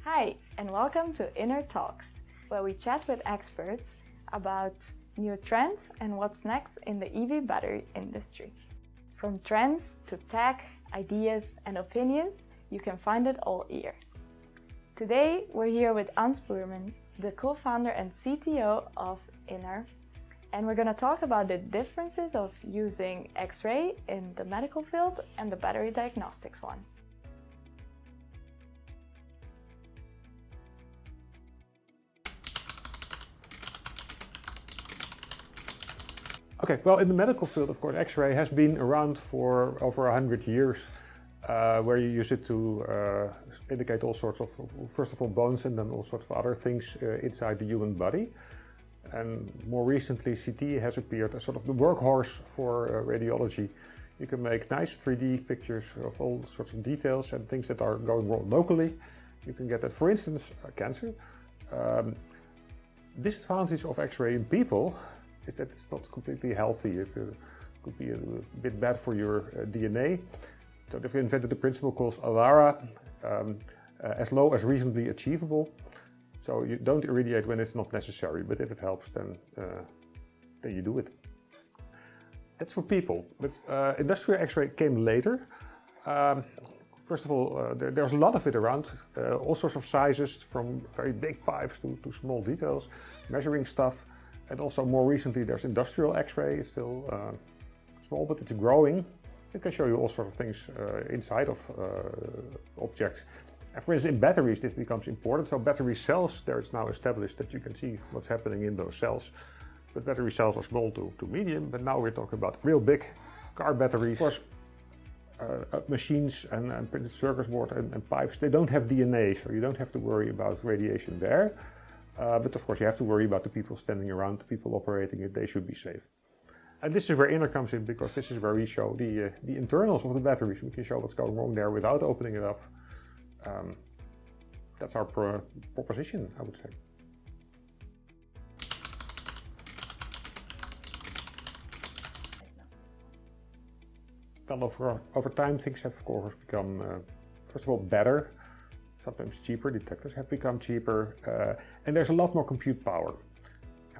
Hi, and welcome to Inner Talks, where we chat with experts about new trends and what's next in the EV battery industry. From trends to tech, ideas, and opinions, you can find it all here. Today, we're here with Hans Buurman, the co-founder and CTO of Inner, and we're going to talk about the differences of using X-ray in the medical field and the battery diagnostics one. Okay, well, in the medical field, of course, X-ray has been around for over 100 years, where you use it to indicate all sorts of, first of all, bones and then all sorts of other things inside the human body. And more recently, CT has appeared as sort of the workhorse for radiology. You can make nice 3D pictures of all sorts of details and things that are going wrong locally. You can get that, for instance, cancer. Disadvantage of X-ray in people is that it's not completely healthy. It could be a bit bad for your DNA. So they've invented the principle called ALARA, as low as reasonably achievable. So you don't irradiate when it's not necessary, but if it helps, then you do it. That's for people, but industrial X-ray came later. First of all, there's a lot of it around, all sorts of sizes, from very big pipes to small details, measuring stuff. And also more recently there's industrial X-ray. It's still small, but it's growing. It can show you all sorts of things inside of objects. And for instance, in batteries this becomes important. So battery cells, there it's now established that you can see what's happening in those cells. But battery cells are small to medium, but now we're talking about real big car batteries. Of course, machines and printed circuit board and pipes, they don't have DNA, so you don't have to worry about radiation there. But of course you have to worry about the people standing around, the people operating it, they should be safe. And this is where Inner comes in, because this is where we show the internals of the batteries. We can show what's going wrong there without opening it up. That's our proposition, I would say. Well, over time things have of course become, first of all, better. Sometimes cheaper, detectors have become cheaper, and there's a lot more compute power.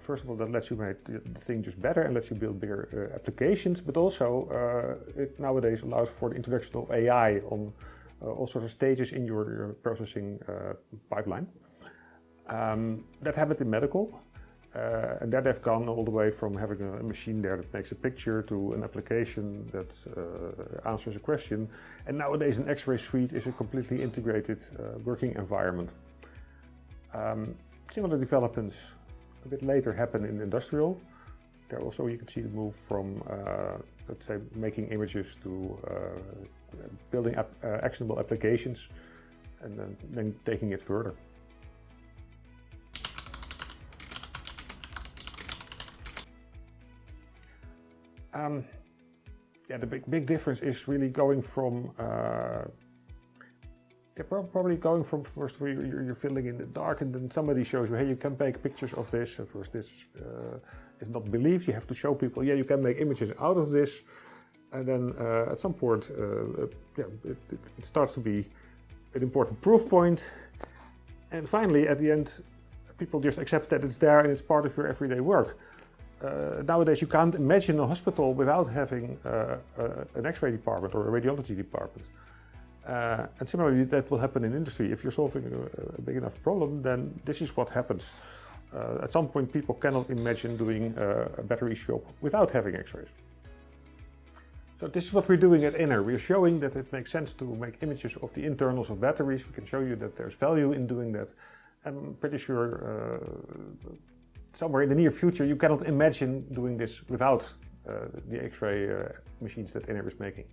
First of all, that lets you make the thing just better and lets you build bigger applications, but also it nowadays allows for the introduction of AI on all sorts of stages in your processing pipeline. That happened in medical, and there they've gone all the way from having a machine there that makes a picture to an application that answers a question. And nowadays an X-ray suite is a completely integrated working environment. Similar developments a bit later happen in industrial. There also you can see the move from, let's say, making images to building actionable applications and then taking it further. Yeah, the big difference is really going from, probably going from, first of all, you're filling in the dark and then somebody shows you, hey, you can make pictures of this. And first, this is not believed. You have to show people, yeah, you can make images out of this. And then at some point, it starts to be an important proof point. And finally, at the end, people just accept that it's there and it's part of your everyday work. Nowadays you can't imagine a hospital without having an X-ray department or a radiology department. And similarly that will happen in industry. If you're solving a big enough problem, then this is what happens. At some point people cannot imagine doing a battery shop without having X-rays. So this is what we're doing at Inner. We're showing that it makes sense to make images of the internals of batteries. We can show you that there's value in doing that. I'm pretty sure somewhere in the near future you cannot imagine doing this without the X-ray machines that Inner is making.